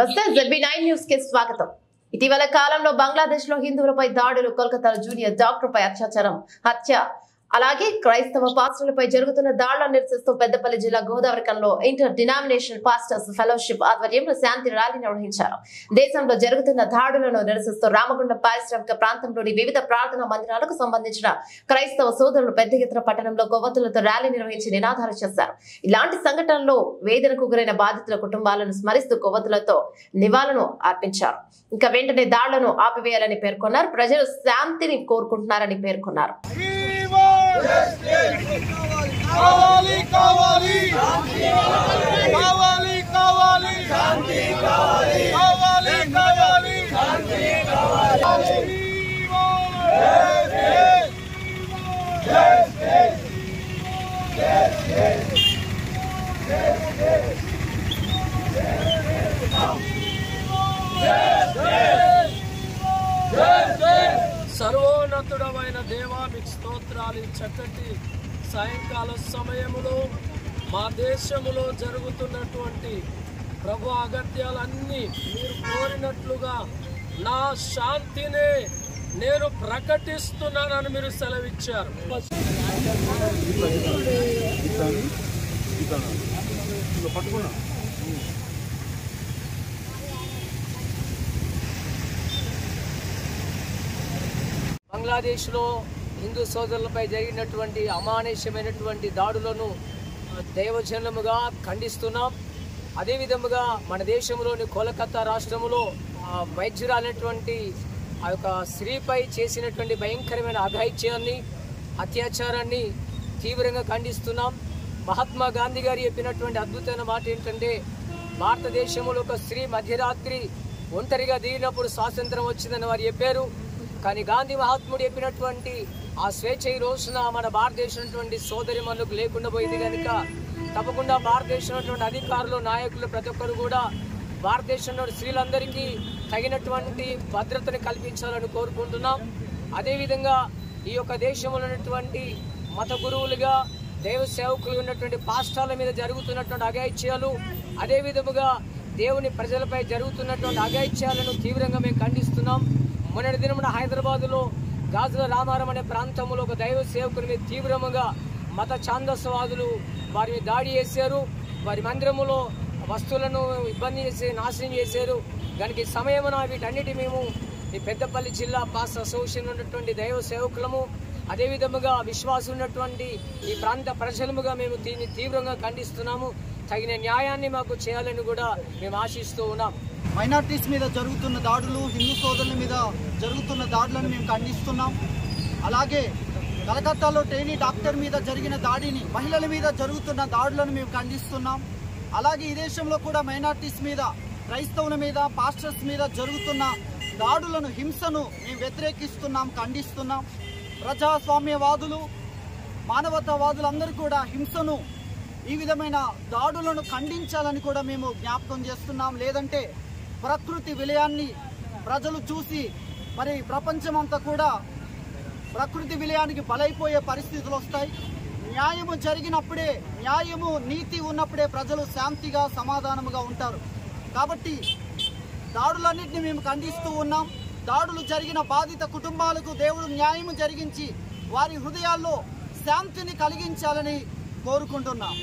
నమస్తే ZB9 news కి స్వాగతం। ఇటీవల కాలంలో బంగ్లాదేశ్ లో హిందువులపై దాడులు, కోల్కతా జూనియర్ డాక్టర్ పై అత్యాచారం, హత్య, అలాగే క్రైస్తవ పాస్టర్లపై జరుగుతున్న దాడులను నిరసిస్తూ పెద్దపల్లి జిల్లా గోదావరికంలో ఇంటర్ డినామినేషనల్ పాస్టర్స్ ఫెలోషిప్ ఆధ్వర్యంలో శాంతి ర్యాలీ నిర్వహించారు। దేశంలో జరుగుతున్న దాడులను నిరసిస్తూ రామగుండం పారిశ్రామిక ప్రాంతంలోని వివిధ ప్రార్థనా మందిరాలకు సంబంధించిన క్రైస్తవ సోదరులు పెద్ద ఎత్తున పట్టణంలో కొవ్వొత్తులతో ర్యాలీ నిర్వహించి నినాదాలు చేశారు। ఇలాంటి సంఘటనల్లో వేదనకు గురైన బాధితుల కుటుంబాలను స్మరిస్తూ కొవ్వొత్తులతో నివాళులను అర్పించారు। ఇంకా వెంటనే దాడులను ఆపివేయాలని పేర్కొన్నారు। ప్రజలు శాంతిని కోరుకుంటున్నారని పేర్కొన్నారు। కావాలి కావాలి కావాలి కావాలి శాంతి కావాలి కావాలి కావాలి శాంతి కావాలి సర్వోన్నతుడమైన దేవా మీకు స్తోత్రాలు। చక్కటి సాయంకాల సమయములో మా దేశములో జరుగుతున్నటువంటి ప్రభు అగత్యాలన్నీ మీరు కోరినట్లుగా నా శాంతిని నేను ప్రకటిస్తున్నానని మీరు సెలవిచ్చారు। బంగ్లాదేశ్లో హిందూ సోదరులపై జరిగినటువంటి అమానుష్యమైనటువంటి దాడులను దైవజనముగా ఖండిస్తున్నాం। అదేవిధముగా మన దేశంలోని కోల్కతా రాష్ట్రంలో వైద్యురాలైనటువంటి ఆ యొక్క స్త్రీపై చేసినటువంటి భయంకరమైన అఘాయిత్యాన్ని, అత్యాచారాన్ని తీవ్రంగా ఖండిస్తున్నాం। మహాత్మా గాంధీ గారు చెప్పినటువంటి అద్భుతమైన మాట ఏంటంటే, భారతదేశంలో ఒక స్త్రీ మధ్యరాత్రి ఒంటరిగా దిగినప్పుడు స్వాతంత్రం వచ్చిందని వారు చెప్పారు। కానీ గాంధీ మహాత్ముడు చెప్పినటువంటి ఆ స్వేచ్ఛ ఈ రోజున మన భారతదేశం సోదరి మనకు లేకుండా పోయింది కనుక తప్పకుండా భారతదేశంలో అధికారులు, నాయకులు ప్రతి ఒక్కరు కూడా భారతదేశంలో స్త్రీలందరికీ తగినటువంటి భద్రతను కల్పించాలని కోరుకుంటున్నాం। అదేవిధంగా ఈ యొక్క దేశంలో ఉన్నటువంటి మత గురువులుగా, దైవ సేవకులు ఉన్నటువంటి పాస్టర్ల మీద జరుగుతున్నటువంటి అఘాయిత్యాలు, అదేవిధముగా దేవుని ప్రజలపై జరుగుతున్నటువంటి అఘాయిత్యాలను తీవ్రంగా మేము ఖండిస్తున్నాం। మొన్నటి దినమున హైదరాబాదులో గాజుల రామారం అనే ప్రాంతంలో ఒక దైవ సేవకుని మీద తీవ్రంగా మత ఛాందస్వాదులు వారి మీద దాడి చేశారు। వారి మందిరములో వస్తువులను ఇబ్బంది చేసి నాశనం చేశారు। దానికి సమయమున వీటన్నిటి మేము ఈ పెద్దపల్లి జిల్లా పాస్టర్ అసోసియేషన్ ఉన్నటువంటి దైవ సేవకులము, అదేవిధముగా విశ్వాసం ఉన్నటువంటి ఈ ప్రాంత ప్రజలముగా మేము దీన్ని తీవ్రంగా ఖండిస్తున్నాము। తగిన న్యాయాన్ని మాకు చేయాలని కూడా మేము ఆశిస్తూ ఉన్నాం। మైనార్టీస్ మీద జరుగుతున్న దాడులు, హిందూ సోదరుల మీద జరుగుతున్న దాడులను మేము ఖండిస్తున్నాం। అలాగే కలకత్తాలో ట్రైనీ డాక్టర్ మీద జరిగిన దాడిని, మహిళల మీద జరుగుతున్న దాడులను మేము ఖండిస్తున్నాం। అలాగే ఈ దేశంలో కూడా మైనార్టీస్ మీద, క్రైస్తవుల మీద, పాస్టర్స్ మీద జరుగుతున్న దాడులను, హింసను మేము వ్యతిరేకిస్తున్నాం, ఖండిస్తున్నాం। ప్రజాస్వామ్యవాదులు, మానవతావాదులందరూ కూడా హింసను, ఈ విధమైన దాడులను ఖండించాలని కూడా మేము జ్ఞాపకం చేస్తున్నాం। లేదంటే ప్రకృతి విలయాన్ని ప్రజలు చూసి మరి ప్రపంచమంతా కూడా ప్రకృతి విలయానికి బలైపోయే పరిస్థితులు వస్తాయి। న్యాయము జరిగినప్పుడే, న్యాయము నీతి ఉన్నప్పుడే ప్రజలు శాంతిగా, సమాధానముగా ఉంటారు। కాబట్టి దాడులన్నింటినీ మేము ఖండిస్తూ ఉన్నాం। దాడులు జరిగిన బాధిత కుటుంబాలకు దేవుడు న్యాయము జరిగించి వారి హృదయాల్లో శాంతిని కలిగించాలని కోరుకుంటున్నాం।